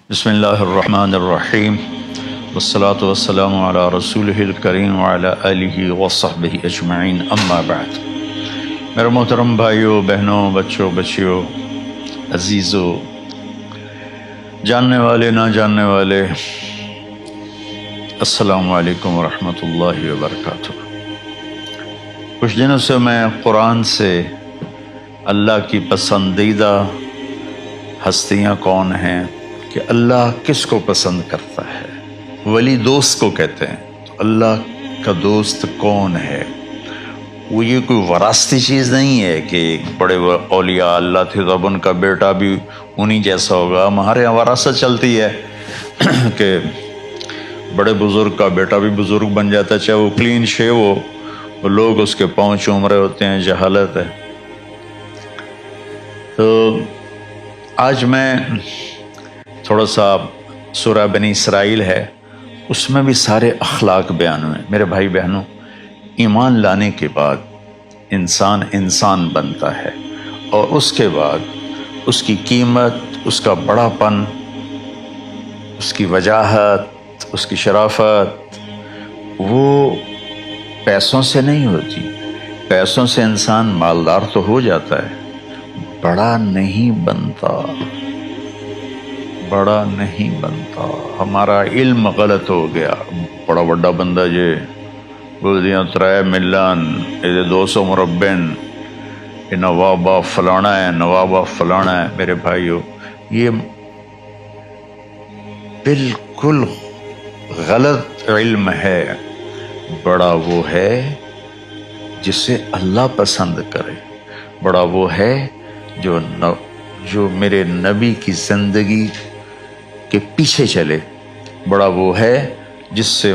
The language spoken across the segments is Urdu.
بسم اللہ الرحمن الرحیم والصلاة والسلام علی رسولہ الکریم وعلی آلہ وصحبہ اجمعین، اما بعد۔ میرے محترم بھائیوں، بہنوں، بچوں، بچیوں، عزیزوں، جاننے والے، نہ جاننے والے، السلام علیکم ورحمۃ اللہ وبرکاتہ۔ کچھ دنوں سے میں قرآن سے اللہ کی پسندیدہ ہستیاں کون ہیں، کہ اللہ کس کو پسند کرتا ہے، ولی دوست کو کہتے ہیں۔ تو اللہ کا دوست کون ہے؟ وہ یہ کوئی وراثتی چیز نہیں ہے کہ بڑے اولیاء اللہ تھے تو اب ان کا بیٹا بھی انہی جیسا ہوگا۔ ہمارے یہاں وراثت چلتی ہے کہ بڑے بزرگ کا بیٹا بھی بزرگ بن جاتا ہے، چاہے وہ کلین شیو ہو، وہ لوگ اس کے پاؤں چوم رہے ہوتے ہیں، جہالت ہے۔ تو آج میں تھوڑا سا سورہ بنی اسرائیل ہے، اس میں بھی سارے اخلاق بیان ہوئے۔ میرے بھائی بہنوں، ایمان لانے کے بعد انسان بنتا ہے، اور اس کے بعد اس کی قیمت، اس کا بڑا پن، اس کی وجاہت، اس کی شرافت وہ پیسوں سے نہیں ہوتی۔ پیسوں سے انسان مالدار تو ہو جاتا ہے، بڑا نہیں بنتا، بڑا نہیں بنتا۔ ہمارا علم غلط ہو گیا۔ بڑا بڑا بندہ جے بولدیاں 3 ملن 200 مربع، یہ نواب فلانا ہے، نواب فلانا ہے۔ میرے بھائیو، یہ بالکل غلط علم ہے۔ بڑا وہ ہے جسے اللہ پسند کرے، بڑا وہ ہے جو میرے نبی کی زندگی کے پیچھے چلے، بڑا وہ ہے جس سے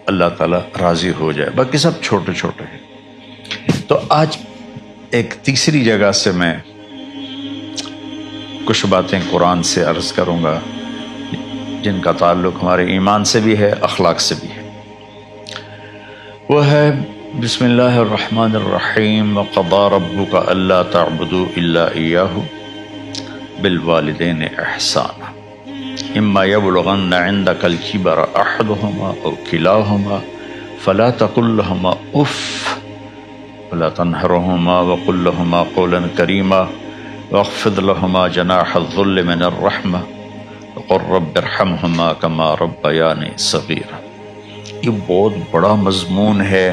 اللہ تعالیٰ راضی ہو جائے۔ باقی سب چھوٹے چھوٹے ہیں۔ تو آج ایک تیسری جگہ سے میں کچھ باتیں قرآن سے عرض کروں گا، جن کا تعلق ہمارے ایمان سے بھی ہے، اخلاق سے بھی ہے۔ وہ ہے بسم اللہ الرحمن الرحیم، وَقَضَىٰ رَبُّكَ أَلَّا تَعْبُدُوا إِلَّا إِيَّاهُ بِالْوَالِدَيْنِ إِحْسَانًا إِمَّا يَبْلُغَنَّ عِندَكَ الْكِبَرَ أَحَدُهُمَا أَوْ كِلَاهُمَا فَلَا تَقُل لَّهُمَا أُفٍّ وَلَا تَنْهَرْهُمَا وَقُل لَّهُمَا قَوْلًا كَرِيمًا وَاخْفِضْ لَهُمَا جَنَاحَ الذُّلِّ مِنَ الرَّحْمَةِ وَقُل رَّبِّ ارْحَمْهُمَا كَمَا رَبَّيَانِي صَغِيرًا۔ یہ بہت بڑا مضمون ہے۔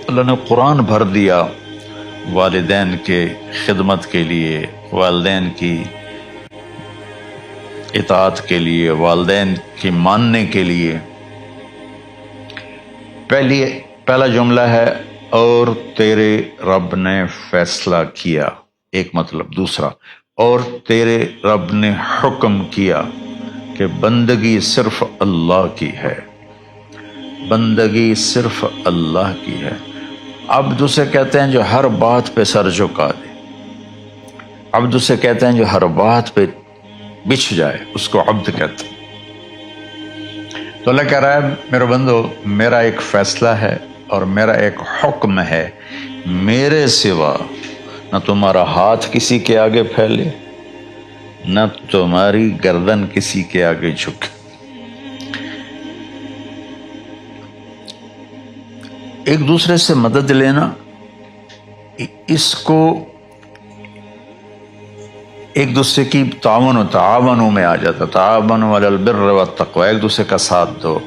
اللہ نے قرآن بھر دیا والدین کے خدمت کے لیے، والدین کی اطاعت کے لیے، والدین کی ماننے کے لیے۔ پہلا جملہ ہے اور تیرے رب نے فیصلہ کیا، ایک مطلب۔ دوسرا، اور تیرے رب نے حکم کیا کہ بندگی صرف اللہ کی ہے، بندگی صرف اللہ کی ہے۔ عبد اسے کہتے ہیں جو ہر بات پہ سر جھکا دے، عبد اسے کہتے ہیں جو ہر بات پہ بچھ جائے، اس کو عبد کہتے ہیں۔ تو اللہ کہہ رہا ہے میرے بندو، میرا ایک فیصلہ ہے اور میرا ایک حکم ہے، میرے سوا نہ تمہارا ہاتھ کسی کے آگے پھیلے، نہ تمہاری گردن کسی کے آگے جھکے۔ ایک دوسرے سے مدد لینا، اس کو ایک دوسرے کی تعاونوں میں آ جاتا۔ تعاونوا علی البر والتقوی، ایک دوسرے کا ساتھ دو،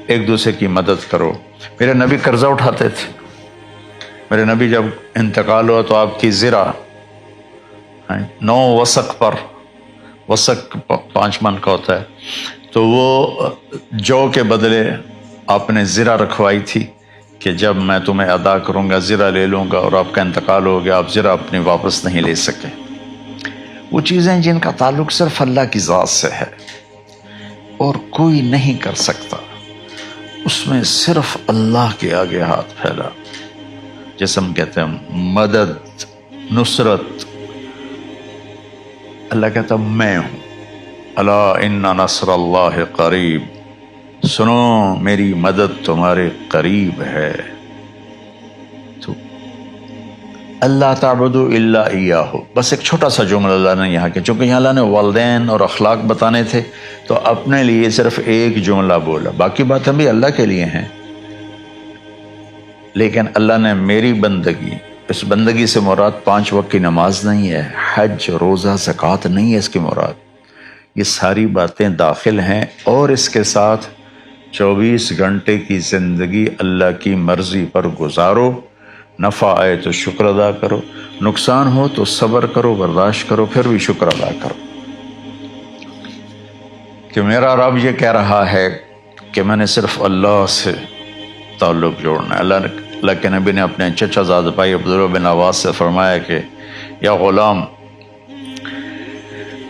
ایک دوسرے کی مدد کرو۔ میرے نبی قرضہ اٹھاتے تھے۔ میرے نبی جب انتقال ہوا تو آپ کی زرہ 9 وسق پر، وسق 5 من کا ہوتا ہے، تو وہ جو کے بدلے آپ نے زرہ رکھوائی تھی کہ جب میں تمہیں ادا کروں گا زرہ لے لوں گا، اور آپ کا انتقال ہو گیا، آپ زرہ اپنی واپس نہیں لے سکے۔ وہ چیزیں جن کا تعلق صرف اللہ کی ذات سے ہے اور کوئی نہیں کر سکتا، اس میں صرف اللہ کے آگے ہاتھ پھیلا۔ جیسے ہم کہتے ہیں مدد، نصرت، اللہ کہتا میں ہوں۔ الا ان نصر اللہ قریب، سنو میری مدد تمہارے قریب ہے۔ تو اللہ تعبدوا الا ایاہ، بس ایک چھوٹا سا جملہ اللہ نے یہاں کیا، چونکہ یہاں اللہ نے والدین اور اخلاق بتانے تھے تو اپنے لیے صرف ایک جملہ بولا، باقی باتیں بھی اللہ کے لیے ہیں، لیکن اللہ نے میری بندگی، اس بندگی سے مراد 5 وقت کی نماز نہیں ہے، حج، روزہ، زکوٰۃ نہیں ہے اس کی مراد، یہ ساری باتیں داخل ہیں، اور اس کے ساتھ 24 گھنٹے کی زندگی اللہ کی مرضی پر گزارو، نفع آئے تو شکر ادا کرو، نقصان ہو تو صبر کرو، برداشت کرو، پھر بھی شکر ادا کرو، کہ میرا رب یہ کہہ رہا ہے کہ میں نے صرف اللہ سے تعلق جوڑنا ہے۔ اللہ کے نبی نے اپنے چچا زاد بھائی عبداللہ بن عباس سے فرمایا کہ یا غلام،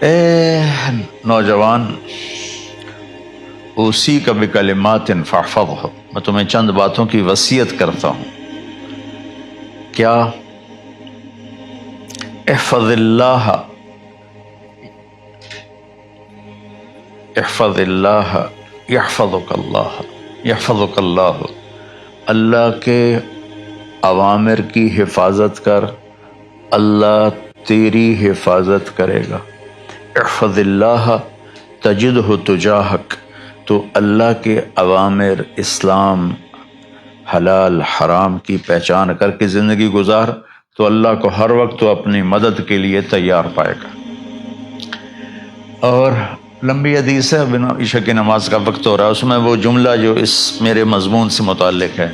اے نوجوان، اسی کا بکلمات فاحفظہ، میں تمہیں چند باتوں کی وصیت کرتا ہوں، کیا؟ احفظ اللہ، احفظ اللہ یحفظک اللہ، یحفظک اللہ، اللہ کے اوامر کی حفاظت کر، اللہ تیری حفاظت کرے گا۔ احفظ اللہ تجدہ تجاہک، تو اللہ کے اوامر، اسلام، حلال حرام کی پہچان کر کے زندگی گزار تو اللہ کو ہر وقت تو اپنی مدد کے لیے تیار پائے گا۔ اور لمبی حدیث ہے، بنا عشاء کی نماز کا وقت ہو رہا ہے، اس میں وہ جملہ جو اس میرے مضمون سے متعلق ہے،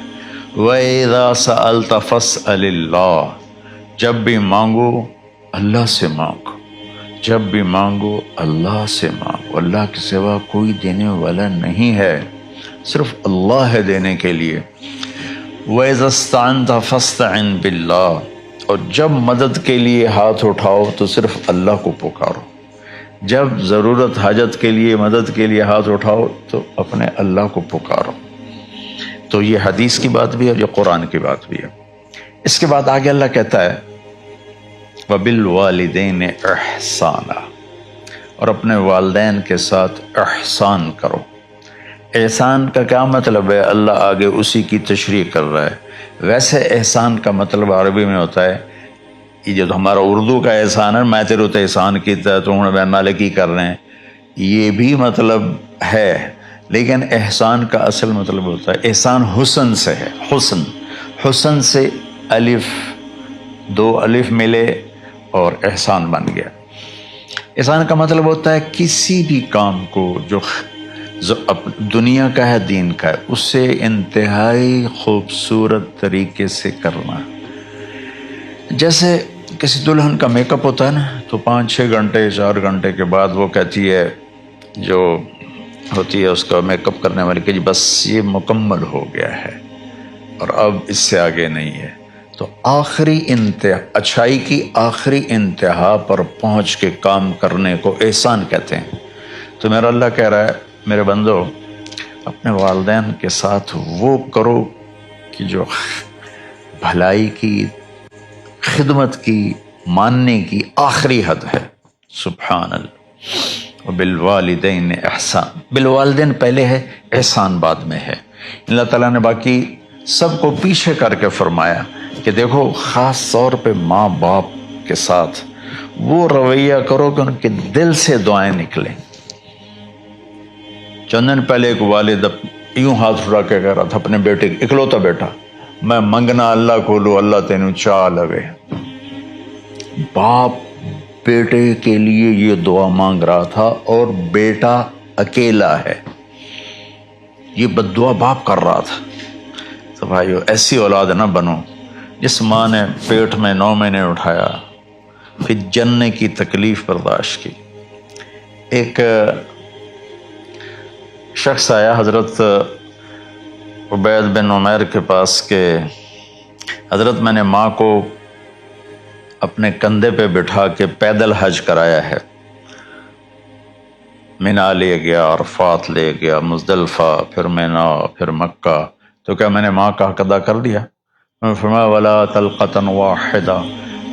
وَإِذَا سَأَلْتَ فَاسْأَلِ اللَّهِ، جب بھی مانگو اللہ سے مانگو، جب بھی مانگو اللہ سے مانگو، اللہ کے سوا کوئی دینے والا نہیں ہے، صرف اللہ ہے دینے کے لیے۔ وَإِذَا اسْتَعَنْتَ فَاسْتَعِنْ بِاللَّهِ، اور جب مدد کے لیے ہاتھ اٹھاؤ تو صرف اللہ کو پکارو، جب ضرورت حاجت کے لیے، مدد کے لیے ہاتھ اٹھاؤ تو اپنے اللہ کو پکارو۔ تو یہ حدیث کی بات بھی ہے اور یہ قرآن کی بات بھی ہے۔ اس کے بعد آگے اللہ کہتا ہے وَبِالْوَالِدَيْنِ إِحْسَانًا، اور اپنے والدین کے ساتھ احسان کرو۔ احسان کا کیا مطلب ہے؟ اللہ آگے اسی کی تشریح کر رہا ہے۔ ویسے احسان کا مطلب عربی میں ہوتا ہے، یہ جو ہمارا اردو کا احسان ہے، میں تیرے تو احسان کیتا تو ہوں بین مالے کی کر رہے ہیں، یہ بھی مطلب ہے، لیکن احسان کا اصل مطلب ہوتا ہے، احسان حسن سے ہے، حسن، حسن سے الف، 2 الف ملے اور احسان بن گیا۔ احسان کا مطلب ہوتا ہے کسی بھی کام کو جو دنیا کا ہے، دین کا ہے، اس سے انتہائی خوبصورت طریقے سے کرنا۔ جیسے کسی دلہن کا میک اپ ہوتا ہے نا، تو 5-6 گھنٹے 4 گھنٹے کے بعد وہ کہتی ہے، جو ہوتی ہے اس کا میک اپ کرنے والی، کہ جی بس یہ مکمل ہو گیا ہے اور اب اس سے آگے نہیں ہے۔ تو آخری انتہا، اچھائی کی آخری انتہا پر پہنچ کے کام کرنے کو احسان کہتے ہیں۔ تو میرا اللہ کہہ رہا ہے میرے بندو، اپنے والدین کے ساتھ وہ کرو کہ جو بھلائی کی، خدمت کی، ماننے کی آخری حد ہے۔ سبحان اللہ۔ وبالوالدین احسان، بالوالدین پہلے ہے، احسان بعد میں ہے۔ اللہ تعالیٰ نے باقی سب کو پیچھے کر کے فرمایا کہ دیکھو خاص طور پہ ماں باپ کے ساتھ وہ رویہ کرو کہ ان کے دل سے دعائیں نکلیں۔ چند دن پہلے ایک والد یوں ہاتھ اٹھا کے کہہ رہا تھا اپنے بیٹے، اکلوتا بیٹا، میں منگنا اللہ کو لو، اللہ تینوں چاہ لوے۔ باپ بیٹے کے لیے یہ دعا مانگ رہا تھا اور بیٹا اکیلا ہے، یہ بد دعا باپ کر رہا تھا۔ تو بھائیو، ایسی اولاد نہ بنو جس ماں نے پیٹ میں 9 مہینے اٹھایا، پھر جننے کی تکلیف برداشت کی۔ ایک شخص آیا حضرت عبید بن عمیر کے پاس کہ حضرت میں نے ماں کو اپنے کندھے پہ بٹھا کے پیدل حج کرایا ہے، مینا لے گیا، عرفات لے گیا، مزدلفہ، پھر مینا، پھر مکہ، تو کیا میں نے ماں کا حق ادا کر دیا؟ میں نے فرمایا ولا تلقۃ واحدہ،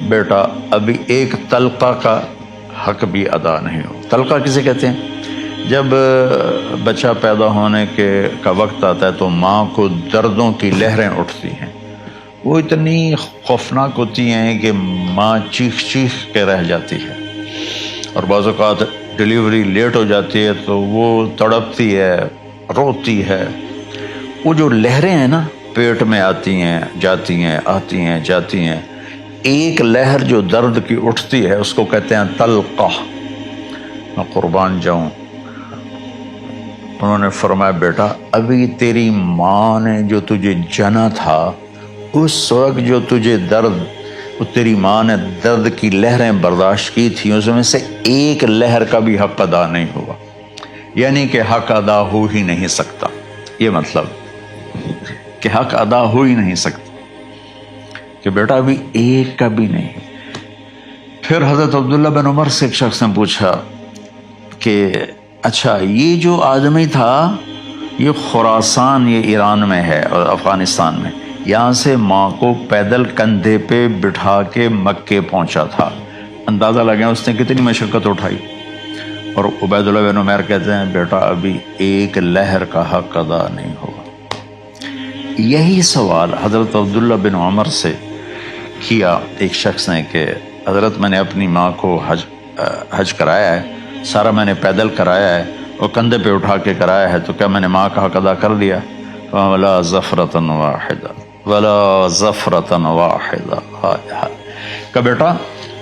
بیٹا ابھی ایک تلقہ کا حق بھی ادا نہیں ہو۔ تلقہ کسے کہتے ہیں؟ جب بچہ پیدا ہونے کا وقت آتا ہے تو ماں کو دردوں کی لہریں اٹھتی ہیں، وہ اتنی خوفناک ہوتی ہیں کہ ماں چیخ چیخ کے رہ جاتی ہے، اور بعض اوقات ڈلیوری لیٹ ہو جاتی ہے تو وہ تڑپتی ہے، روتی ہے۔ وہ جو لہریں ہیں نا پیٹ میں آتی ہیں جاتی ہیں، آتی ہیں جاتی ہیں، ایک لہر جو درد کی اٹھتی ہے اس کو کہتے ہیں طلقہ۔ میں قربان جاؤں، انہوں نے فرمایا بیٹا ابھی تیری ماں نے جو تجھے جنا تھا اس وقت جو تجھے درد، وہ تیری ماں نے درد کی لہریں برداشت کی تھی، اس میں سے ایک لہر کا بھی حق ادا نہیں ہوا، یعنی کہ حق ادا ہو ہی نہیں سکتا۔ یہ مطلب کہ حق ادا ہو ہی نہیں سکتا، کہ بیٹا ابھی ایک کا بھی نہیں۔ پھر حضرت عبداللہ بن عمر سے ایک شخص نے پوچھا کہ اچھا یہ جو آدمی تھا یہ خراسان، یہ ایران میں ہے اور افغانستان میں، یہاں سے ماں کو پیدل کندھے پہ بٹھا کے مکے پہنچا تھا، اندازہ لگا اس نے کتنی مشقت اٹھائی۔ اور عبید اللہ بن عمیر کہتے ہیں بیٹا ابھی ایک لہر کا حق ادا نہیں ہوا۔ یہی سوال حضرت عبداللہ بن عمر سے کیا ایک شخص نے کہ حضرت میں نے اپنی ماں کو حج کرایا ہے، سارا میں نے پیدل کرایا ہے اور کندھے پہ اٹھا کے کرایا ہے، تو کیا میں نے ماں کا حق ادا کر دیا؟ وَلَا زَفْرَةً وَاحِدَةً وَلَا زَفْرَةً وَاحِدَةً۔ کہ بیٹا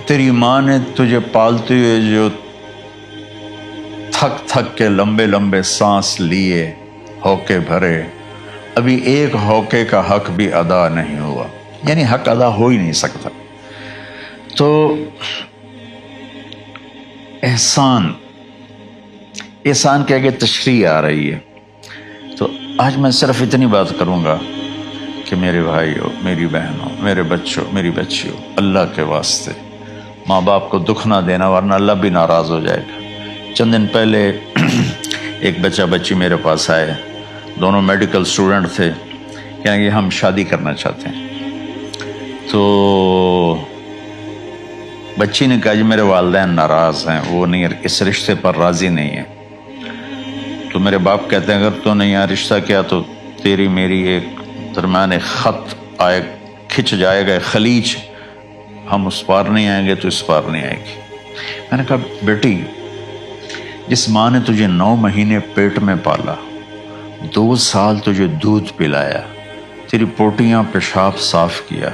تیری ماں نے تجھے پالتے ہوئے جو تھک تھک کے لمبے لمبے سانس لیے، ہوکے بھرے، ابھی ایک ہوکے کا حق بھی ادا نہیں ہوا، یعنی حق ادا ہو ہی نہیں سکتا۔ تو احسان کے آگے تشریح آ رہی ہے۔ تو آج میں صرف اتنی بات کروں گا کہ میرے بھائیوں، میری بہنوں، میرے بچوں، میری بچیوں، اللہ کے واسطے ماں باپ کو دکھ نہ دینا ورنہ اللہ بھی ناراض ہو جائے گا۔ چند دن پہلے ایک بچہ بچی میرے پاس آئے، دونوں میڈیکل اسٹوڈنٹ تھے، کہیں کہ ہم شادی کرنا چاہتے ہیں۔ تو بچی نے کہا جی میرے والدین ناراض ہیں، وہ نہیں، اس رشتے پر راضی نہیں ہیں۔ تو میرے باپ کہتے ہیں اگر تو نہیں یہاں رشتہ کیا تو تیری میری ایک درمیان خط آئے، کھچ جائے گا خلیج، ہم اس پار نہیں آئیں گے تو اس پار نہیں آئے گی۔ میں نے کہا بیٹی جس ماں نے تجھے 9 مہینے پیٹ میں پالا، 2 سال تجھے دودھ پلایا، تیری پوٹیاں پیشاب صاف کیا،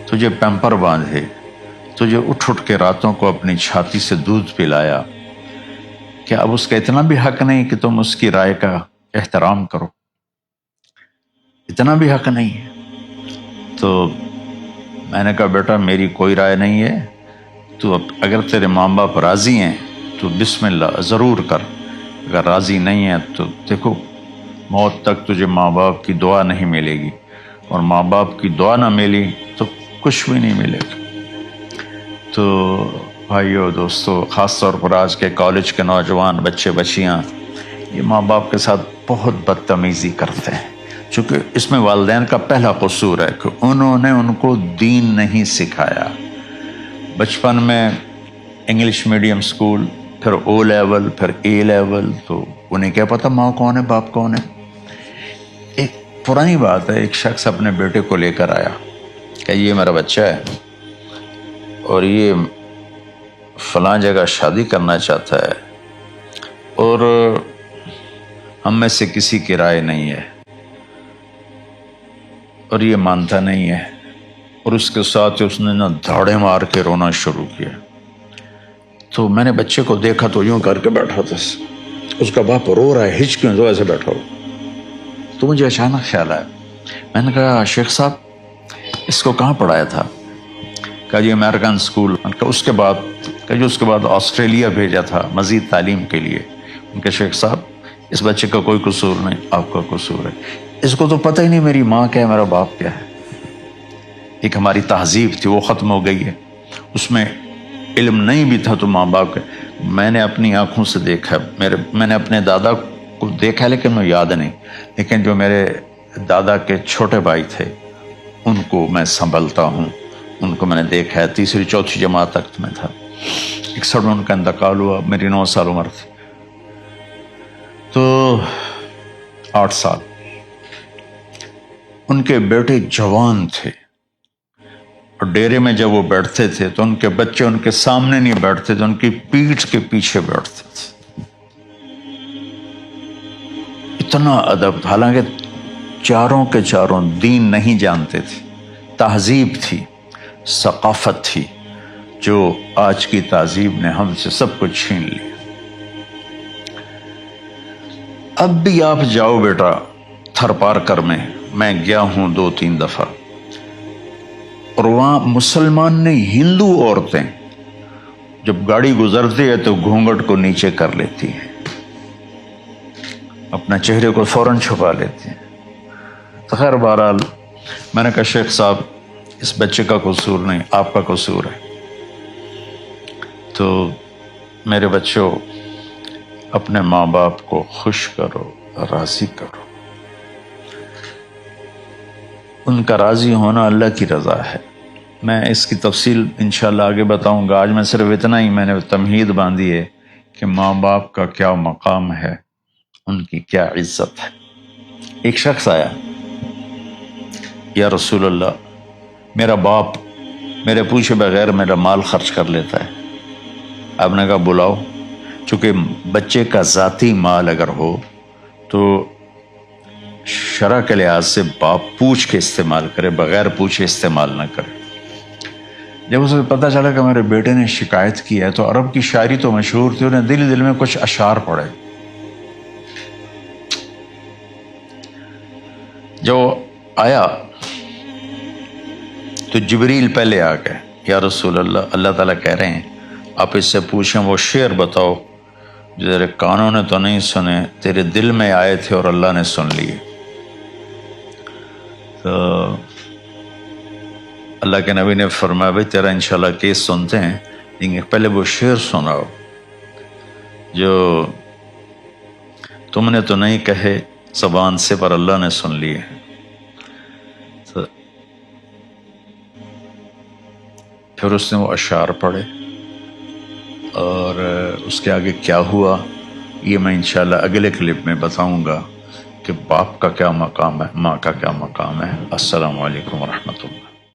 تجھے پیمپر باندھے، تجھے اٹھ اٹھ کے راتوں کو اپنی چھاتی سے دودھ پلایا، کیا اب اس کا اتنا بھی حق نہیں کہ تم اس کی رائے کا احترام کرو؟ اتنا بھی حق نہیں ہے؟ تو میں نے کہا بیٹا میری کوئی رائے نہیں ہے، تو اگر تیرے ماں باپ راضی ہیں تو بسم اللہ ضرور کر، اگر راضی نہیں ہے تو دیکھو موت تک تجھے ماں باپ کی دعا نہیں ملے گی، اور ماں باپ کی دعا نہ ملی تو کچھ بھی نہیں ملے گا۔ تو بھائیو دوستو، خاص طور پر آج کے کالج کے نوجوان بچے بچیاں یہ ماں باپ کے ساتھ بہت بدتمیزی کرتے ہیں، چونکہ اس میں والدین کا پہلا قصور ہے کہ انہوں نے ان کو دین نہیں سکھایا۔ بچپن میں انگلش میڈیم سکول، پھر او لیول، پھر اے لیول، تو انہیں کیا پتہ ماں کون ہے باپ کون ہے۔ ایک پرانی بات ہے، ایک شخص اپنے بیٹے کو لے کر آیا کہ یہ میرا بچہ ہے اور یہ فلاں جگہ شادی کرنا چاہتا ہے اور ہم میں سے کسی کی رائے نہیں ہے اور یہ مانتا نہیں ہے، اور اس کے ساتھ اس نے دھاڑے مار کے رونا شروع کیا۔ تو میں نے بچے کو دیکھا تو یوں کر کے بیٹھا تھا، اس کا باپ رو رہا ہے، ہچ کیوں تو ایسے بیٹھا ہو۔ تو مجھے اچانک خیال آیا، میں نے کہا شیخ صاحب اس کو کہاں پڑھایا تھا؟ کہا جی امریکن اسکول۔ اس کے بعد آسٹریلیا بھیجا تھا مزید تعلیم کے لیے۔ ان کے شیخ صاحب اس بچے کا کوئی قصور نہیں، آپ کا قصور ہے، اس کو تو پتہ ہی نہیں میری ماں کیا ہے میرا باپ کیا ہے۔ ایک ہماری تہذیب تھی وہ ختم ہو گئی ہے، اس میں علم نہیں بھی تھا تو ماں باپ کا۔ میں نے اپنی آنکھوں سے دیکھا، میں نے اپنے دادا کو دیکھا لیکن مجھے یاد نہیں، لیکن جو میرے دادا کے چھوٹے بھائی تھے ان کو میں سنبھلتا ہوں، ان کو میں نے دیکھا ہے، 3ری 4تھی جماعت تک میں تھا۔ 61 میں ان کا انتقال ہوا، میری 9 سال عمر تھی، تو 8 سال۔ ان کے بیٹے جوان تھے، اور ڈیرے میں جب وہ بیٹھتے تھے تو ان کے بچے ان کے سامنے نہیں بیٹھتے تھے، ان کی پیٹھ کے پیچھے بیٹھتے تھے۔ اتنا ادب، حالانکہ چاروں کے چاروں دین نہیں جانتے تھے، تہذیب تھی، ثقافت تھی، جو آج کی تہذیب نے ہم سے سب کچھ چھین لیا۔ اب بھی آپ جاؤ بیٹا تھر پارکر میں گیا ہوں 2-3 دفعہ، اور وہاں مسلمان نہیں، ہندو عورتیں جب گاڑی گزرتی ہے تو گھونگھٹ کو نیچے کر لیتی ہیں، اپنا چہرے کو فوراً چھپا لیتی ہیں۔ تو خیر بہرحال میں نے کہا شیخ صاحب اس بچے کا قصور نہیں، آپ کا قصور ہے۔ تو میرے بچوں، اپنے ماں باپ کو خوش کرو، راضی کرو، ان کا راضی ہونا اللہ کی رضا ہے۔ میں اس کی تفصیل انشاءاللہ آگے بتاؤں گا، آج میں صرف اتنا ہی میں نے تمہید باندھی ہے کہ ماں باپ کا کیا مقام ہے، ان کی کیا عزت ہے۔ ایک شخص آیا، یا رسول اللہ میرا باپ میرے پوچھے بغیر میرا مال خرچ کر لیتا ہے۔ آپ نے کہا بلاؤ، چونکہ بچے کا ذاتی مال اگر ہو تو شرع کے لحاظ سے باپ پوچھ کے استعمال کرے، بغیر پوچھے استعمال نہ کرے۔ جب اسے پتہ چلا کہ میرے بیٹے نے شکایت کی ہے، تو عرب کی شاعری تو مشہور تھی، انہیں دل میں کچھ اشعار پڑھے۔ جو آیا تو جبریل پہلے آ گئے، یا رسول اللہ، اللہ تعالیٰ کہہ رہے ہیں آپ اس سے پوچھیں وہ شعر بتاؤ جو تیرے کانوں نے تو نہیں سنے، تیرے دل میں آئے تھے اور اللہ نے سن لیے۔ تو اللہ کے نبی نے فرمایا بھائی تیرا انشاءاللہ کیس سنتے ہیں، لیکن پہلے وہ شعر سناؤ جو تم نے تو نہیں کہے زبان سے پر اللہ نے سن لیے۔ تو پھر اس نے وہ اشعار پڑھے، اور اس کے آگے کیا ہوا یہ میں انشاءاللہ اگلے کلپ میں بتاؤں گا کہ باپ کا کیا مقام ہے، ماں کا کیا مقام ہے۔ السلام علیکم ورحمۃ اللہ۔